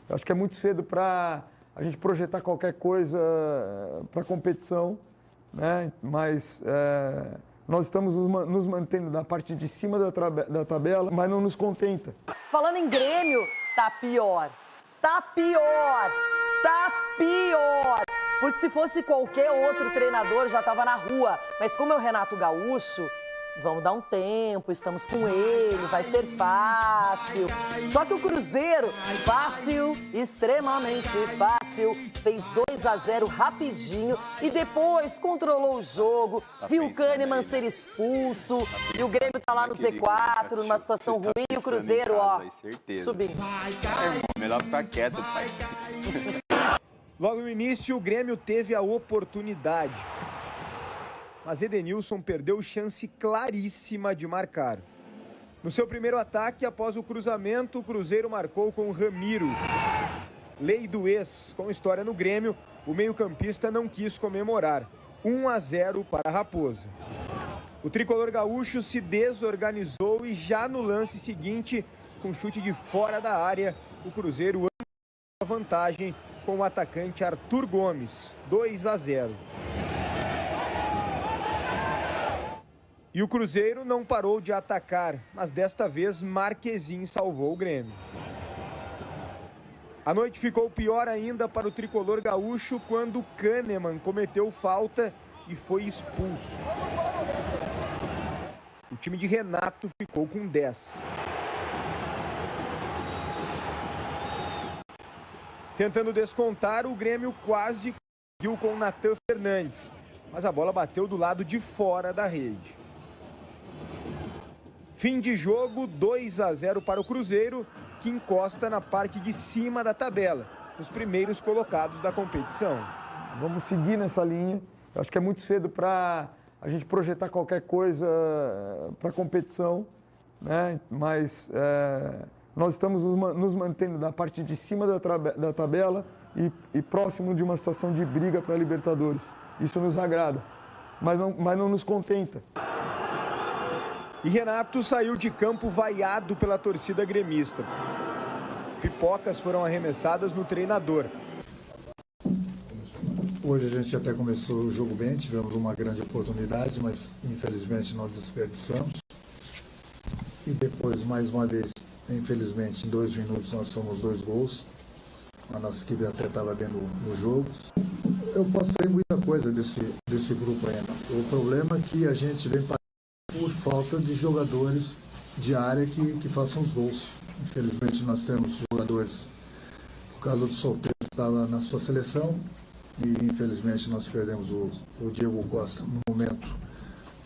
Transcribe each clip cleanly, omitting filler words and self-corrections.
Eu acho que é muito cedo para a gente projetar qualquer coisa para a competição, né? Mas nós estamos nos mantendo na parte de cima da tabela, mas não nos contenta. Falando em Grêmio, tá pior. Tá pior. Tá pior. Porque se fosse qualquer outro treinador, já estava na rua. Mas como é o Renato Gaúcho, vamos dar um tempo, estamos com ele, vai ser fácil. Só que o Cruzeiro, fácil, extremamente fácil, fez 2-0 rapidinho e depois controlou o jogo, viu o Kahneman ser expulso e o Grêmio tá lá no Z4, numa situação ruim e o Cruzeiro, ó, subindo. Melhor ficar quieto, pai. Logo no início, o Grêmio teve a oportunidade. Mas Edenilson perdeu chance claríssima de marcar. No seu primeiro ataque, após o cruzamento, o Cruzeiro marcou com o Ramiro. Lei do ex, com história no Grêmio, o meio-campista não quis comemorar. 1-0 para a Raposa. O tricolor gaúcho se desorganizou e já no lance seguinte, com chute de fora da área, o Cruzeiro ampliou a vantagem com o atacante Arthur Gomes, 2-0. E o Cruzeiro não parou de atacar, mas desta vez Marquezin salvou o Grêmio. A noite ficou pior ainda para o tricolor gaúcho quando Kahneman cometeu falta e foi expulso. O time de Renato ficou com 10. Tentando descontar, o Grêmio quase conseguiu com o Natan Fernandes, mas a bola bateu do lado de fora da rede. Fim de jogo, 2-0 para o Cruzeiro, que encosta na parte de cima da tabela, os primeiros colocados da competição. Vamos seguir nessa linha. Eu acho que é muito cedo para a gente projetar qualquer coisa para a competição, né? Mas nós estamos nos mantendo na parte de cima da tabela e próximo de uma situação de briga para a Libertadores. Isso nos agrada, mas não nos contenta. E Renato saiu de campo vaiado pela torcida gremista. Pipocas foram arremessadas no treinador. Hoje a gente até começou o jogo bem, tivemos uma grande oportunidade, mas infelizmente nós desperdiçamos. E depois, mais uma vez, infelizmente, em 2 minutos nós fomos 2 gols. A nossa equipe até estava bem no jogo. Eu posso sair muita coisa desse grupo ainda. O problema é que a gente vem por falta de jogadores de área que façam os gols. Infelizmente nós temos jogadores, o caso do Solteiro estava na sua seleção e infelizmente nós perdemos o Diego Costa no momento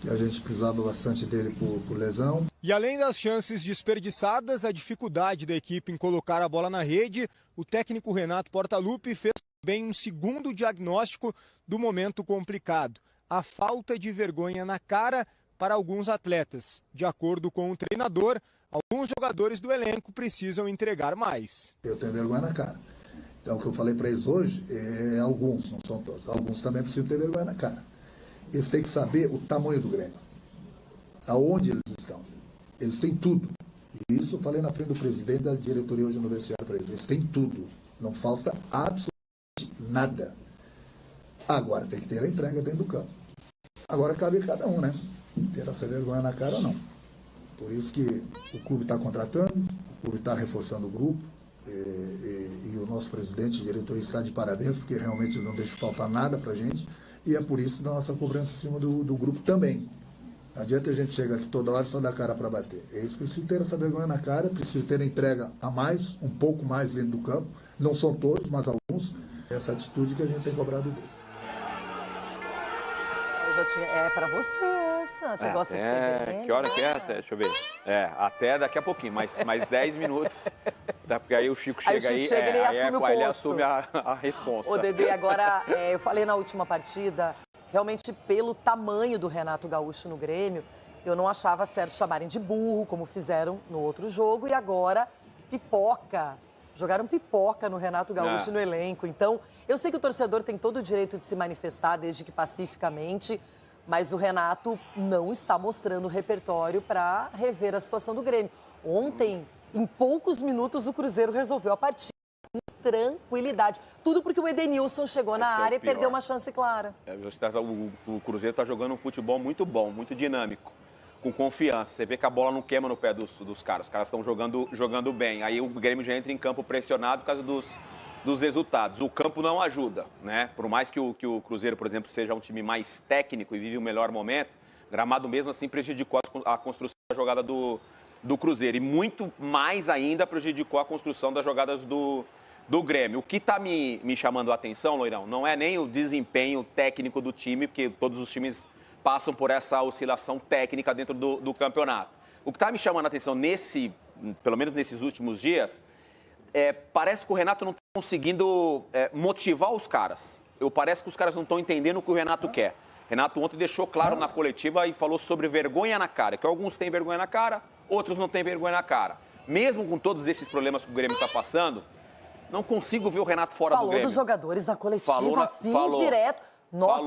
que a gente precisava bastante dele por lesão. E além das chances desperdiçadas, a dificuldade da equipe em colocar a bola na rede, o técnico Renato Portaluppi fez também um segundo diagnóstico do momento complicado: a falta de vergonha na cara para alguns atletas. De acordo com o treinador, alguns jogadores do elenco precisam entregar mais. Eu tenho vergonha na cara. Então o que eu falei para eles hoje é alguns, não são todos. Alguns também precisam ter vergonha na cara. Eles têm que saber o tamanho do Grêmio. Aonde eles estão. Eles têm tudo. E isso eu falei na frente do presidente da diretoria hoje no vestiário para eles. Eles têm tudo. Não falta absolutamente nada. Agora tem que ter a entrega dentro do campo. Agora cabe a cada um, né? Ter essa vergonha na cara ou não. Por isso que o clube está contratando, o clube está reforçando o grupo, e o nosso presidente e diretoria está de parabéns, porque realmente não deixa faltar nada para a gente, e é por isso da nossa cobrança em cima do grupo também. Não adianta a gente chegar aqui toda hora e só dar cara para bater. Eles precisam ter essa vergonha na cara, precisam ter a entrega a mais, um pouco mais dentro do campo, não são todos, mas alguns, essa atitude que a gente tem cobrado deles. É pra você essa. Você gosta de ser Grêmio? Que hora que é? Deixa eu ver. Até daqui a pouquinho, mais 10 minutos. Porque aí o Chico chega aí, ele assume a responsa. Ô, Dedê, agora, eu falei na última partida, realmente pelo tamanho do Renato Gaúcho no Grêmio, eu não achava certo chamarem de burro, como fizeram no outro jogo, e agora pipoca. Jogaram pipoca no Renato Gaúcho no elenco. Então, eu sei que o torcedor tem todo o direito de se manifestar, desde que pacificamente, mas o Renato não está mostrando o repertório para rever a situação do Grêmio. Ontem, em poucos minutos, o Cruzeiro resolveu a partida. com tranquilidade. Tudo porque o Edenilson chegou na área e perdeu uma chance clara. O Cruzeiro está jogando um futebol muito bom, muito dinâmico, com confiança. Você vê que a bola não queima no pé dos caras. Os caras estão jogando bem. Aí o Grêmio já entra em campo pressionado por causa dos resultados. O campo não ajuda, né? Por mais que o Cruzeiro, por exemplo, seja um time mais técnico e vive o melhor momento, Gramado mesmo assim prejudicou a construção da jogada do Cruzeiro. E muito mais ainda prejudicou a construção das jogadas do Grêmio. O que está me chamando a atenção, Loirão, não é nem o desempenho técnico do time, porque todos os times passam por essa oscilação técnica dentro do campeonato. O que está me chamando a atenção pelo menos nesses últimos dias, parece que o Renato não está conseguindo motivar os caras. Parece que os caras não estão entendendo o que o Renato quer. Renato ontem deixou claro na coletiva e falou sobre vergonha na cara, que alguns têm vergonha na cara, outros não têm vergonha na cara. Mesmo com todos esses problemas que o Grêmio está passando, não consigo ver o Renato fora do Grêmio. Falou dos jogadores na coletiva, direto. Nossa,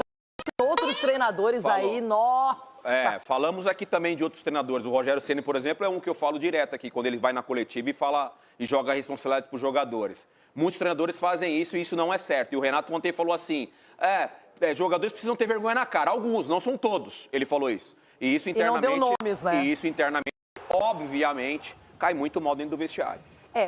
outros treinadores aí, nossa. Falamos aqui também de outros treinadores. O Rogério Ceni, por exemplo, é um que eu falo direto aqui, quando ele vai na coletiva e fala e joga a responsabilidade para os jogadores. Muitos treinadores fazem isso e isso não é certo. E o Renato ontem falou assim, jogadores precisam ter vergonha na cara. Alguns, não são todos, ele falou isso. E isso internamente... E não deu nomes, né? E isso internamente, obviamente, cai muito mal dentro do vestiário.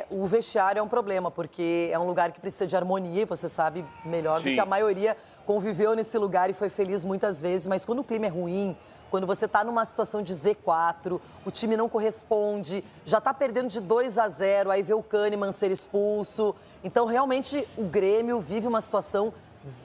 O vestiário é um problema, porque é um lugar que precisa de harmonia, e você sabe melhor do que a maioria conviveu nesse lugar e foi feliz muitas vezes, mas quando o clima é ruim, quando você está numa situação de Z4, o time não corresponde, já está perdendo de 2-0, aí vê o Kahneman ser expulso. Então, realmente, o Grêmio vive uma situação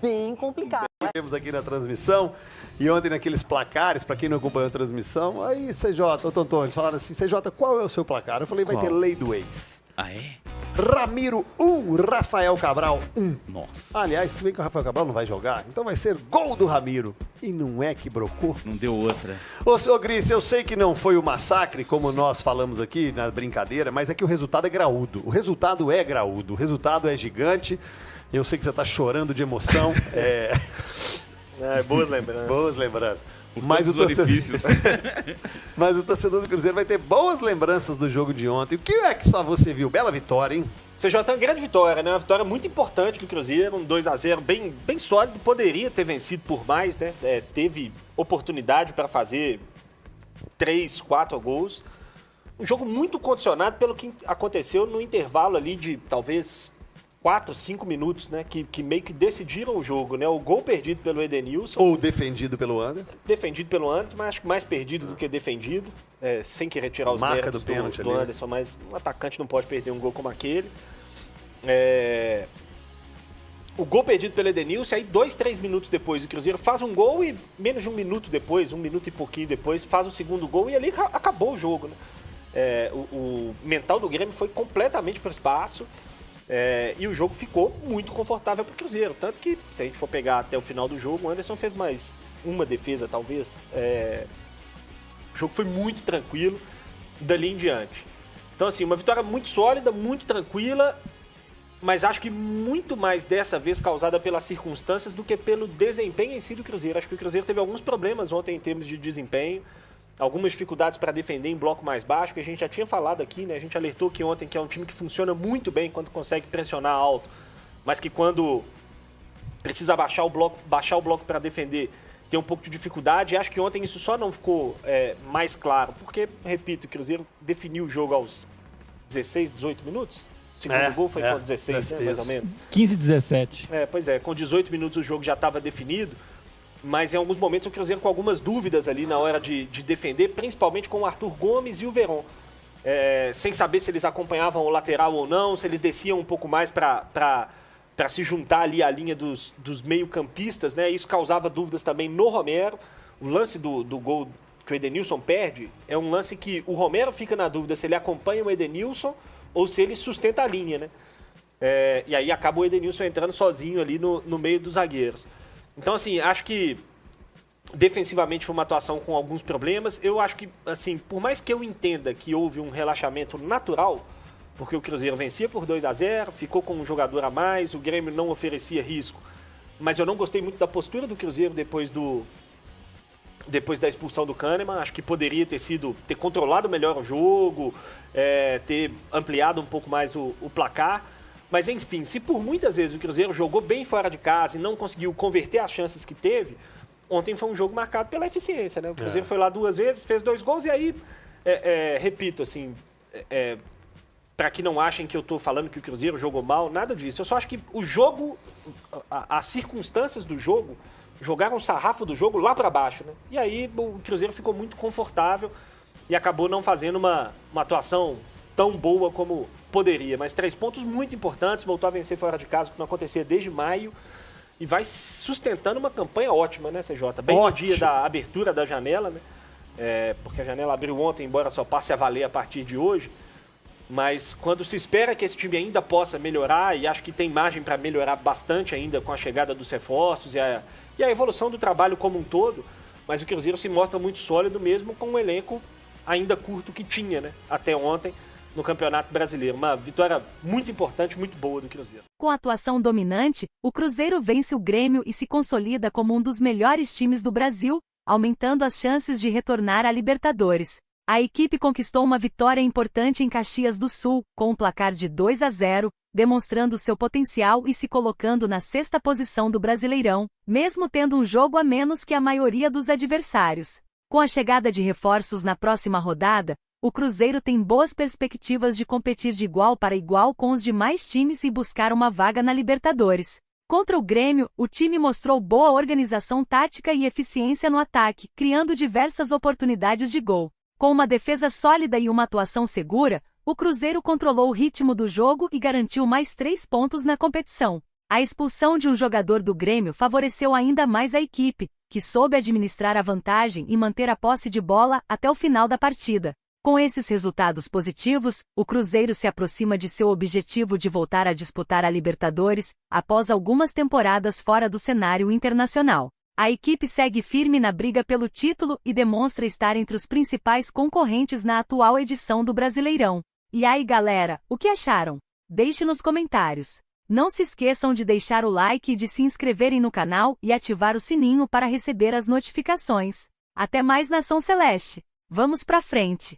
bem complicada. Temos aqui na transmissão, e ontem naqueles placares, para quem não acompanhou a transmissão, aí CJ, ô Tonton, eles falaram assim, CJ, qual é o seu placar? Eu falei, vai ter lei do ex. Ah, é? Ramiro 1, Rafael Cabral 1. Nossa. Aliás, se bem que o Rafael Cabral não vai jogar, então vai ser gol do Ramiro. E não é que brocou? Não deu outra. Ô Gris, eu sei que não foi o massacre, como nós falamos aqui na brincadeira, mas é que o resultado é graúdo. O resultado é graúdo, o resultado é gigante. Eu sei que você tá chorando de emoção. Boas lembranças. Boas lembranças. Mas o torcedor do Cruzeiro vai ter boas lembranças do jogo de ontem. O que é que só você viu? Bela vitória, hein? CJ é uma grande vitória, né? Uma vitória muito importante do Cruzeiro, um 2-0 bem sólido. Poderia ter vencido por mais, né? Teve oportunidade para fazer 3, 4 gols. Um jogo muito condicionado pelo que aconteceu no intervalo ali de talvez 4, 5 minutos, né? Que meio que decidiram o jogo, né? O gol perdido pelo Edenilson. Ou defendido pelo Anderson. Defendido pelo Anderson, mas acho que mais perdido do que defendido. Sem querer tirar os méritos do Anderson, mas um atacante não pode perder um gol como aquele. O gol perdido pelo Edenilson, aí 2, 3 minutos depois o Cruzeiro faz um gol e menos de 1 minuto depois, 1 minuto e pouquinho depois, faz o segundo gol e ali acabou o jogo, né? O mental do Grêmio foi completamente para o espaço. E o jogo ficou muito confortável para o Cruzeiro. Tanto que, se a gente for pegar até o final do jogo, o Anderson fez mais uma defesa, talvez. O jogo foi muito tranquilo dali em diante. Então, assim, uma vitória muito sólida, muito tranquila, mas acho que muito mais dessa vez causada pelas circunstâncias do que pelo desempenho em si do Cruzeiro. Acho que o Cruzeiro teve alguns problemas ontem em termos de desempenho. Algumas dificuldades para defender em bloco mais baixo, que a gente já tinha falado aqui, né? A gente alertou que ontem que é um time que funciona muito bem quando consegue pressionar alto, mas que quando precisa baixar o bloco para defender, tem um pouco de dificuldade. E acho que ontem isso só não ficou mais claro, porque, repito, o Cruzeiro definiu o jogo aos 16, 18 minutos. O segundo gol foi com 16, né, mais ou menos. 15, 17. Pois é, com 18 minutos o jogo já estava definido. Mas em alguns momentos o Cruzeiro com algumas dúvidas ali na hora de defender, principalmente com o Arthur Gomes e o Veron. Sem saber se eles acompanhavam o lateral ou não, se eles desciam um pouco mais para se juntar ali à linha dos meio-campistas, né? Isso causava dúvidas também no Romero. O lance do gol que o Edenilson perde é um lance que o Romero fica na dúvida se ele acompanha o Edenilson ou se ele sustenta a linha, né? E aí acaba o Edenilson entrando sozinho ali no meio dos zagueiros. Então, assim, acho que defensivamente foi uma atuação com alguns problemas. Eu acho que, assim, por mais que eu entenda que houve um relaxamento natural, porque o Cruzeiro vencia por 2-0, ficou com um jogador a mais, o Grêmio não oferecia risco, mas eu não gostei muito da postura do Cruzeiro depois da expulsão do Kahneman. Acho que poderia ter controlado melhor o jogo, ter ampliado um pouco mais o placar. Mas, enfim, se por muitas vezes o Cruzeiro jogou bem fora de casa e não conseguiu converter as chances que teve, ontem foi um jogo marcado pela eficiência, né? O Cruzeiro foi lá 2 vezes, fez 2 gols e aí, repito, assim, para que não achem que eu estou falando que o Cruzeiro jogou mal, nada disso. Eu só acho que o jogo, as circunstâncias do jogo, jogaram o sarrafo do jogo lá para baixo, né? E aí o Cruzeiro ficou muito confortável e acabou não fazendo uma atuação tão boa como poderia. Mas 3 pontos muito importantes, voltou a vencer fora de casa, que não acontecia desde maio, e vai sustentando uma campanha ótima, né, CJ? Bem no dia da abertura da janela, né? Porque a janela abriu ontem, embora só passe a valer a partir de hoje. Mas quando se espera que esse time ainda possa melhorar, e acho que tem margem para melhorar bastante ainda com a chegada dos reforços e a evolução do trabalho como um todo, mas o Cruzeiro se mostra muito sólido mesmo com um elenco ainda curto que tinha, né, até ontem no Campeonato Brasileiro. Uma vitória muito importante, muito boa do Cruzeiro. Com a atuação dominante, o Cruzeiro vence o Grêmio e se consolida como um dos melhores times do Brasil, aumentando as chances de retornar à Libertadores. A equipe conquistou uma vitória importante em Caxias do Sul, com um placar de 2-0, demonstrando seu potencial e se colocando na 6ª posição do Brasileirão, mesmo tendo um jogo a menos que a maioria dos adversários. Com a chegada de reforços na próxima rodada, o Cruzeiro tem boas perspectivas de competir de igual para igual com os demais times e buscar uma vaga na Libertadores. Contra o Grêmio, o time mostrou boa organização tática e eficiência no ataque, criando diversas oportunidades de gol. Com uma defesa sólida e uma atuação segura, o Cruzeiro controlou o ritmo do jogo e garantiu mais 3 pontos na competição. A expulsão de um jogador do Grêmio favoreceu ainda mais a equipe, que soube administrar a vantagem e manter a posse de bola até o final da partida. Com esses resultados positivos, o Cruzeiro se aproxima de seu objetivo de voltar a disputar a Libertadores, após algumas temporadas fora do cenário internacional. A equipe segue firme na briga pelo título e demonstra estar entre os principais concorrentes na atual edição do Brasileirão. E aí, galera, o que acharam? Deixe nos comentários. Não se esqueçam de deixar o like e de se inscreverem no canal e ativar o sininho para receber as notificações. Até mais, Nação Celeste! Vamos pra frente!